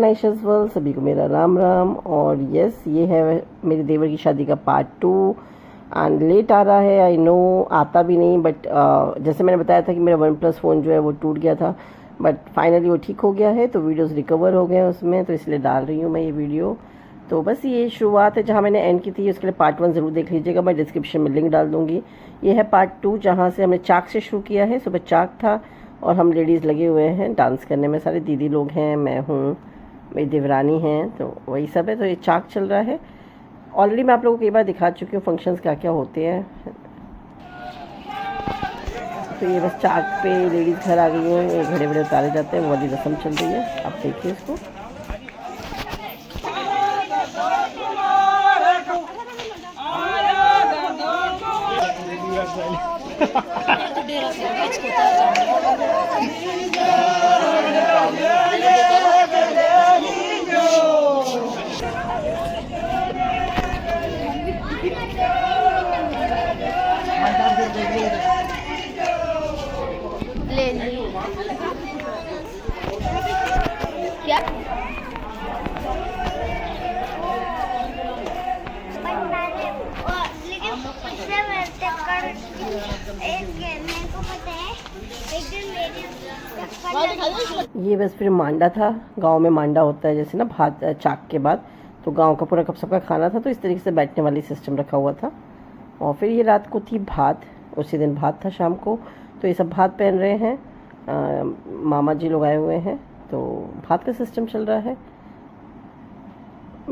नाइशेस world, सभी को मेरा राम राम। और यस, ये है मेरे देवर की शादी का पार्ट 2 एंड लेट आ रहा है, आई नो, आता भी नहीं, बट जैसे मैंने बताया था कि मेरा वन प्लस फ़ोन जो है वो टूट गया था, बट फाइनली वो ठीक हो गया है, तो वीडियोस रिकवर हो गए हैं उसमें, तो इसलिए डाल रही हूँ मैं ये वीडियो। तो बस ये शुरुआत है, जहाँ मैंने एंड की थी उसके लिए पार्ट 1 ज़रूर देख लीजिएगा, मैं डिस्क्रिप्शन में लिंक डाल दूँगी। ये है पार्ट 2, जहाँ से हमने चाक से शुरू किया है। सुबह चाक था और हम लेडीज़ लगे हुए हैं डांस करने में, सारे दीदी लोग हैं, मैं हूँ, मेरी देवरानी हैं, तो वही सब है। तो ये चाक चल रहा है। ऑलरेडी मैं आप लोगों को कई बार दिखा चुकी हूँ फंक्शंस क्या क्या होते हैं। तो ये बस चाक पे लेडीज़ घर आ गई हैं, ये घड़े बड़े उतारे जाते हैं, वो वाली रस्म चल रही है, आप देखिए इसको। ले ली क्या ये बस फिर मांडा था, गांव में मांडा होता है जैसे ना भात चाक के बाद, तो गांव का पूरा कब सबका खाना था, तो इस तरीके से बैठने वाली सिस्टम रखा हुआ था। और फिर ये रात को थी भात, उसी दिन भात था शाम को, तो ये सब भात पहन रहे हैं, मामा जी लोग आए हुए हैं, तो भात का सिस्टम चल रहा है।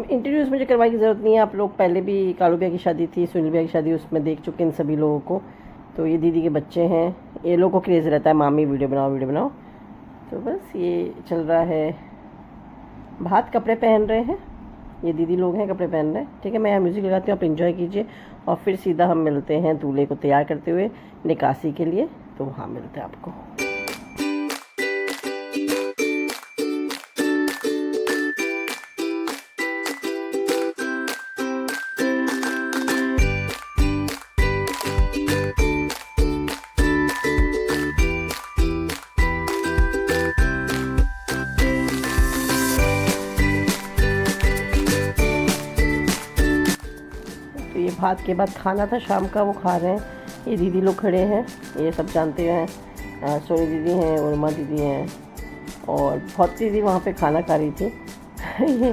इंट्रोड्यूस मुझे करवाने की ज़रूरत नहीं है, आप लोग पहले भी कालू भैया की शादी थी, सुनील भैया की शादी, उसमें देख चुके इन सभी लोगों को। तो ये दीदी के बच्चे हैं, ये लोगों को क्रेज़ रहता है मामी वीडियो बनाओ वीडियो बनाओ, तो बस ये चल रहा है। भात कपड़े पहन रहे हैं, ये दीदी लोग हैं, कपड़े पहन रहे हैं। ठीक है, मैं यहाँ म्यूज़िक लगाती हूँ, आप एंजॉय कीजिए, और फिर सीधा हम मिलते हैं दूल्हे को तैयार करते हुए निकासी के लिए, तो वहाँ मिलते हैं आपको। तो ये भात के बाद खाना था शाम का, वो खा रहे हैं। ये दीदी लोग खड़े हैं, ये सब जानते हैं, सोनी दीदी हैं, उर्मा दीदी हैं, और बहुत दीदी वहाँ पे खाना खा रही थी। ये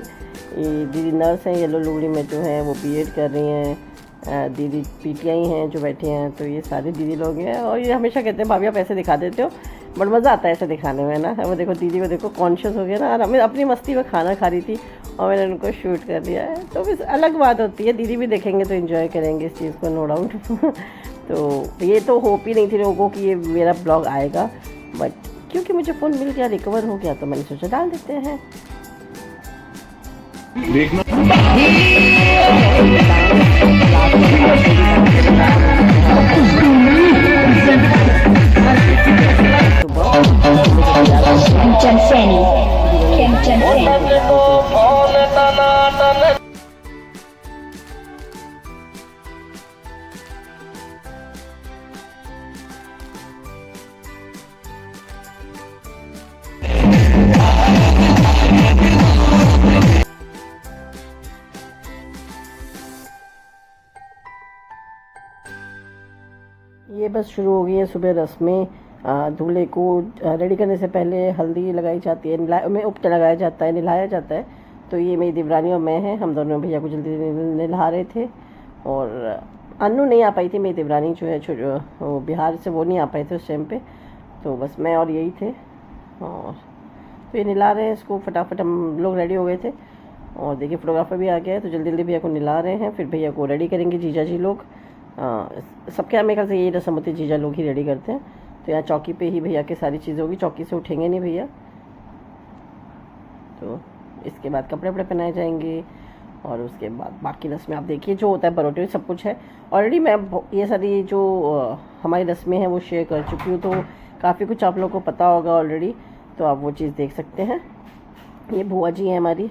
दीदी नर्स हैं, येलो लुगड़ी में जो है वो बीएड कर रही हैं, दीदी पीटीआई हैं जो बैठे हैं, तो ये सारे दीदी लोग हैं। और ये हमेशा कहते हैं भाभी आप ऐसे दिखा देते हो, बट मज़ा आता है ऐसे दिखाने में ना। वो देखो दीदी को देखो कॉन्शियस हो गया ना, और हमें अपनी मस्ती में खाना खा रही थी और मैंने उनको शूट कर दिया है, तो बस अलग बात होती है। दीदी भी देखेंगे तो एंजॉय करेंगे इस चीज़ को, नो डाउट। तो ये तो होप ही नहीं थी लोगों को कि ये मेरा ब्लॉग आएगा, बट क्योंकि मुझे फ़ोन मिल गया, रिकवर हो गया, तो मैंने सोचा डाल देते हैं। ये बस शुरू हो गई है सुबह रस्में। दूल्हे को रेडी करने से पहले हल्दी लगाई जाती है, में उपटा लगाया जाता है, नहलाया जाता है। तो ये मेरी देवरानी और मैं हैं, हम दोनों भैया को जल्दी नहला रहे थे। और अन्नू नहीं आ पाई थी, मेरी देवरानी जो है वो बिहार से, वो नहीं आ पाए थे उस टाइम पे, तो बस मैं और यही थे। और तो ये नहला रहे हैं इसको, फटाफट हम लोग रेडी हो गए थे। और देखिए फोटोग्राफर भी आ गया है, तो जल्दी जल्दी भैया को नहला रहे हैं, फिर भैया को रेडी करेंगे जीजा जी लोग। सबके यहाँ मेरे ख्याल से यही रस्म होती है, जीजा लोग ही रेडी करते हैं। तो यहाँ चौकी पे ही भैया की सारी चीज़ें होगी, चौकी से उठेंगे नहीं भैया। तो इसके बाद कपड़े वपड़े पहनाए जाएंगे, और उसके बाद बाकी रस्में आप देखिए जो होता है, बरोटे सब कुछ है। ऑलरेडी मैं ये सारी जो हमारी रस्में हैं वो शेयर कर चुकी हूँ, तो काफ़ी कुछ आप लोगों को पता होगा ऑलरेडी, तो आप वो चीज़ देख सकते हैं। ये बुआ जी हैं हमारी।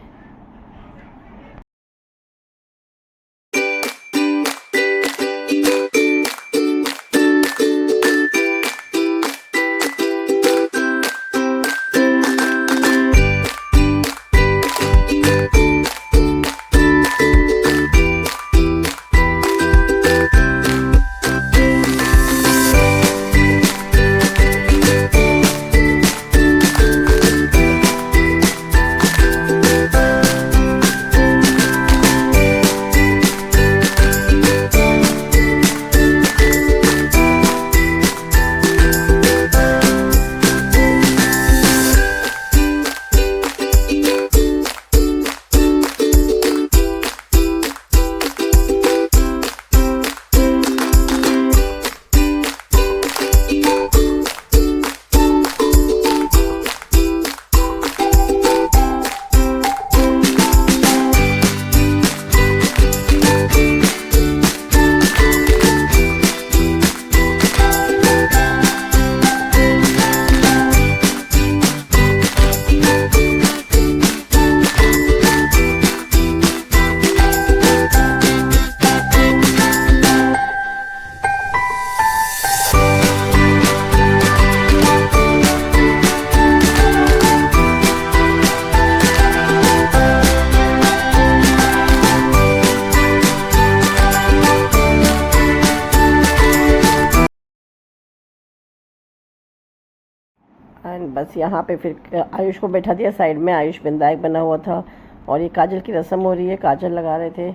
बस यहाँ पे फिर आयुष को बैठा दिया साइड में। आयुष बिंदायक बना हुआ था और ये काजल की रस्म हो रही है, काजल लगा रहे थे।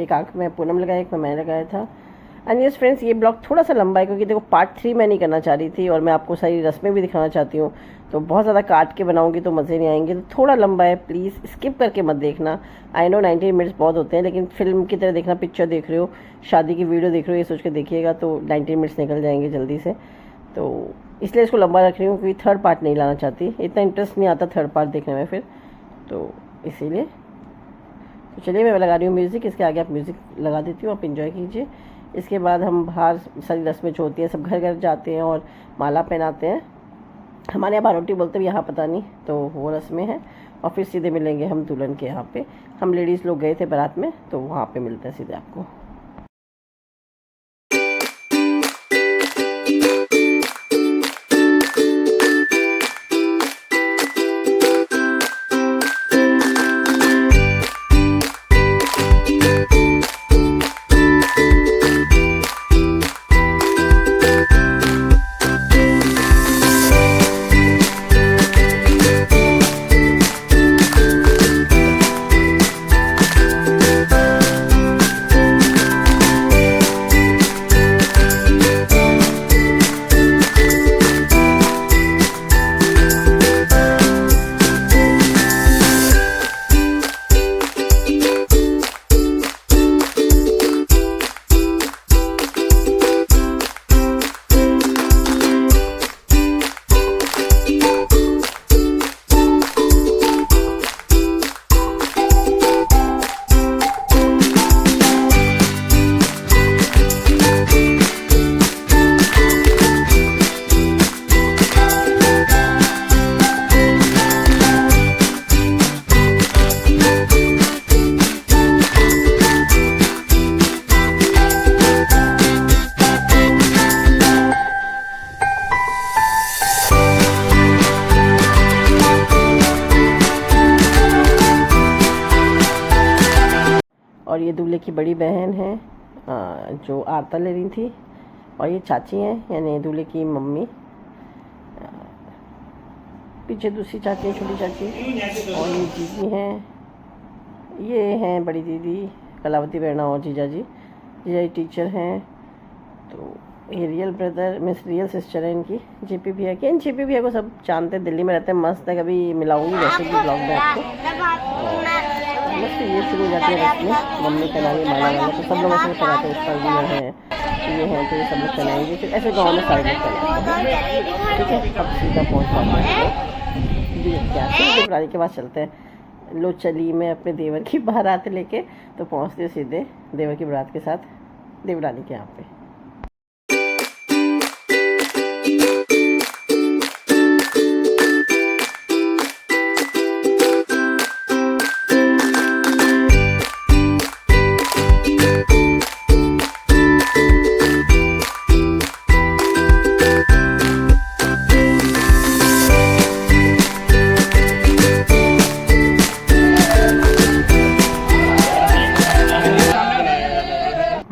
एक आंख में पूनम लगाया, एक में मैं लगाया था। एंड यस फ्रेंड्स, ये ब्लॉग थोड़ा सा लंबा है क्योंकि देखो पार्ट 3 मैं नहीं करना चाह रही थी और मैं आपको सारी रस्में भी दिखाना चाहती हूँ। तो बहुत ज़्यादा काट के बनाऊंगी तो मज़े नहीं आएंगे, तो थोड़ा लंबा है, प्लीज़ स्किप करके मत देखना। आई नो 90 मिनट्स बहुत होते हैं, लेकिन फिल्म की तरह देखना, पिक्चर देख रहे हो, शादी की वीडियो देख रहे हो, ये सोच के देखिएगा तो 90 मिनट्स निकल जाएंगे जल्दी से। तो इसलिए इसको लंबा रख रही हूँ क्योंकि थर्ड पार्ट नहीं लाना चाहती, इतना इंटरेस्ट नहीं आता थर्ड पार्ट देखने में फिर, तो इसीलिए। तो चलिए मैं लगा रही हूँ म्यूज़िक, इसके आगे आप म्यूज़िक लगा देती हूँ, आप इंजॉय कीजिए। इसके बाद हम बाहर सारी रस्में जो होती हैं सब घर घर जाते हैं और माला पहनाते हैं। हमारे यहाँ बारोटी बोलते हैं, यहाँ पता नहीं, तो वो रस्में हैं। और फिर सीधे मिलेंगे हम दुल्हन के यहाँ पे। हम लेडीज़ लोग गए थे बारात में, तो वहाँ पे मिलते हैं सीधे आपको। और ये दूल्हे की बड़ी बहन है जो आरता ले रही थी, और ये चाची हैं यानी दूल्हे की मम्मी। पीछे दूसरी चाची है, छोटी चाची, और ये जीजी हैं, ये हैं बड़ी दीदी कलावती बहना और जीजा जी टीचर हैं। तो ये real brother means real sister है इनकी, जेपी भैया की। इन जेपी भैया को सब जानते हैं, दिल्ली में रहते हैं, मस्त है। कभी मिलाऊंगी वैसे भी ब्लॉग में आपको। मस्त ये शुरू हो जाती है रस्में, मम्मी पहनाएंगे माला वाला, तो सब लोग ऐसे पहनाते हैं। उसका ये हैं तो ये सब लोग पहनाएंगे, फिर ऐसे गाँव में सारे लोग पहनाते हैं। ठीक है, अब सीधा पहुँच पाते हैं क्या देवरानी के पास चलते हैं। लो चली, मैं अपने देवर की बारात लेके तो पहुँचते सीधे देवर की बारात के साथ देवरानी के यहाँ पे।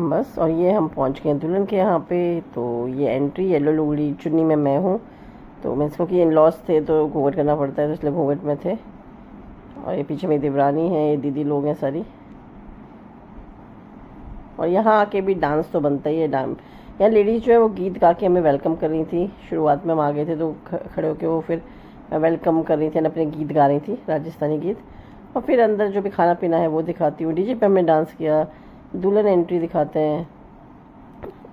बस, और ये हम पहुंच गए दुल्हन के यहाँ पे। तो ये एंट्री, येलो लुगड़ी चुन्नी में मैं हूँ, तो मीन्स क्योंकि इन लॉस थे तो घूंघट करना पड़ता है, तो इसलिए घूंघट में थे। और ये पीछे मेरी देवरानी है, ये दीदी लोग हैं सारी। और यहाँ आके भी डांस तो बनता ही है। यहाँ लेडीज़ जो है वो गीत गा के हमें वेलकम कर रही थी। शुरुआत में हम आ गए थे तो खड़े होके वो फिर वेलकम कर रही थी, अपने गीत गा रही थी, राजस्थानी गीत। और फिर अंदर जो भी खाना पीना है वो दिखाती हूँ। डीजे पे हमने डांस किया, दुल्हन एंट्री दिखाते हैं।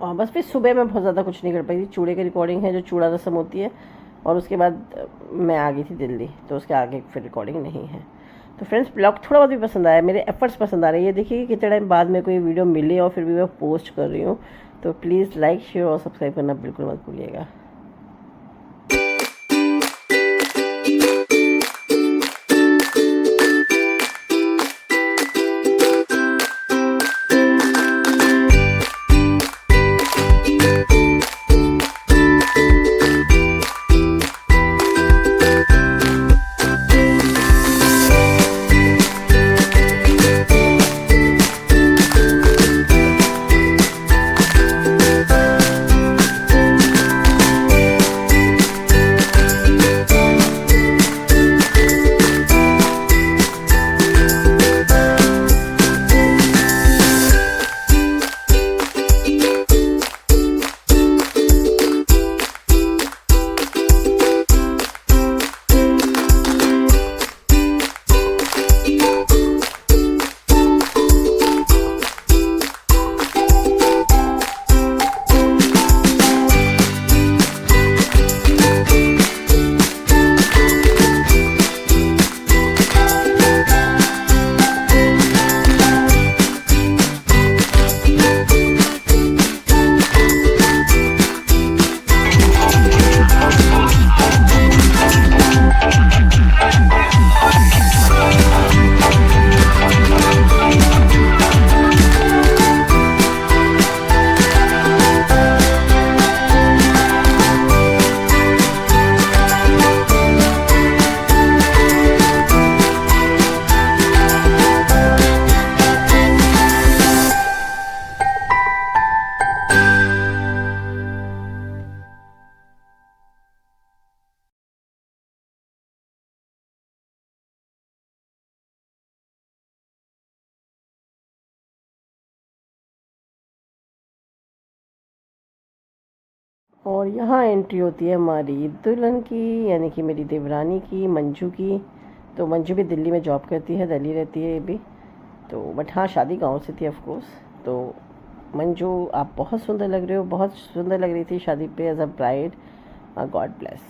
और बस फिर सुबह में बहुत ज़्यादा कुछ नहीं कर पाई थी। चूड़े की रिकॉर्डिंग है, जो चूड़ा रस्म होती है, और उसके बाद मैं आ गई थी दिल्ली, तो उसके आगे फिर रिकॉर्डिंग नहीं है। तो फ्रेंड्स, ब्लॉग थोड़ा बहुत भी पसंद आया, मेरे एफर्ट्स पसंद आ रहे हैं। ये देखिए कि कितने टाइम बाद में कोई वीडियो मिले और फिर भी मैं पोस्ट कर रही हूँ। तो प्लीज़ लाइक, शेयर और सब्सक्राइब करना बिल्कुल मत भूलिएगा। और यहाँ एंट्री होती है हमारी दुल्हन की, यानी कि मेरी देवरानी की, मंजू की। तो मंजू भी दिल्ली में जॉब करती है, दिल्ली रहती है ये भी। तो बट हाँ, शादी गांव से थी ऑफ कोर्स। तो मंजू, आप बहुत सुंदर लग रहे हो, बहुत सुंदर लग रही थी शादी पे as a bride. God bless.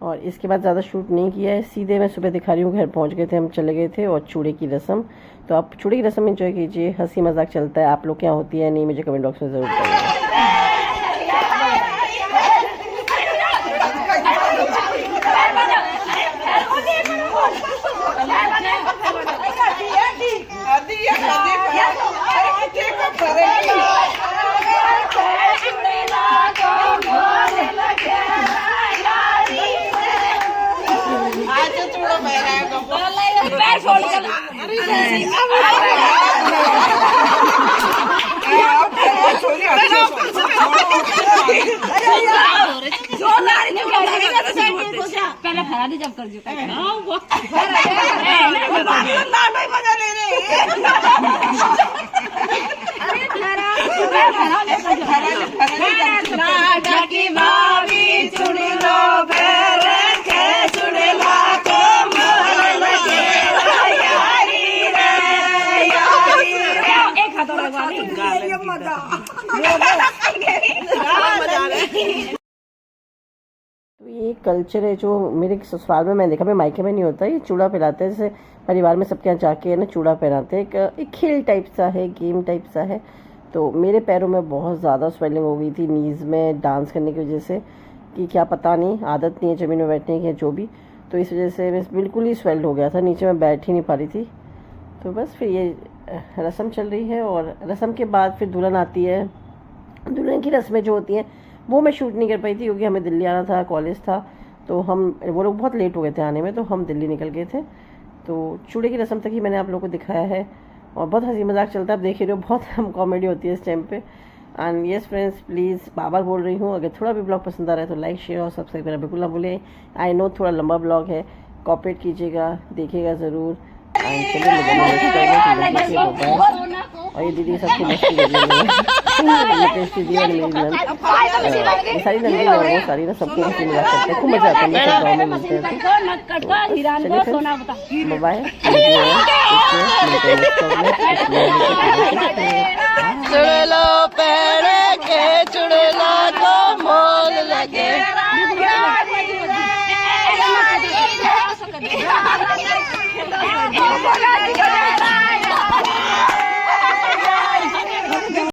और इसके बाद ज़्यादा शूट नहीं किया है, सीधे मैं सुबह दिखा रही हूँ, घर पहुँच गए थे, हम चले गए थे। और चूड़े की रस्म, तो आप चूड़े की रस्म एंजॉय कीजिए, हंसी मजाक चलता है। आप लोग क्या होती है नहीं, मुझे कमेंट बॉक्स में ज़रूर बताइए। पहले फरारी जब कर तो ये कल्चर है जो मेरे ससुराल में मैं देखा, मैं मायके में नहीं होता। ये चूड़ा पहनाते हैं, जैसे परिवार में सबके यहाँ जाके है ना चूड़ा पहनाते हैं। एक खेल टाइप सा है, गेम टाइप सा है। तो मेरे पैरों में बहुत ज़्यादा स्वेलिंग हो गई थी नीज़ में, डांस करने की वजह से, कि क्या पता नहीं, आदत नहीं है ज़मीन में बैठने की, जो भी। तो इस वजह से मैं बिल्कुल ही स्वेल्ड हो गया था, नीचे मैं बैठ ही नहीं पा रही थी। तो बस फिर ये रस्म चल रही है। और रस्म के बाद फिर दुल्हन आती है। दुल्हन की रस्में जो होती हैं वो मैं शूट नहीं कर पाई थी, क्योंकि हमें दिल्ली आना था, कॉलेज था। तो वो लोग बहुत लेट हो गए थे आने में, तो हम दिल्ली निकल गए थे। तो चूड़े की रस्म तक ही मैंने आप लोगों को दिखाया है। और बहुत हंसी मजाक चलता है, आप देख ही रहे हो, बहुत हम कॉमेडी होती है इस टाइम पे। एंड येस फ्रेंड्स, प्लीज़ बार बार बोल रही हूँ, अगर थोड़ा भी ब्लॉग पसंद आ रहा है तो लाइक, शेयर और सब्सक्राइब करना बिल्कुल ना भूलें। आई नो थोड़ा लंबा ब्लॉग है, कॉपरेट कीजिएगा, देखिएगा ज़रूर। चलिए और ये दीदी सबकी मस्ती कर रही है, सारी नंदी लोग सारी ना सबको हंसी मजाक करते हैं, खूब मजा आता है। मैं सब गाँव में मिलते हैं। चलिए बाय। चुड़लो पहने के चुड़ला को मोल लगे।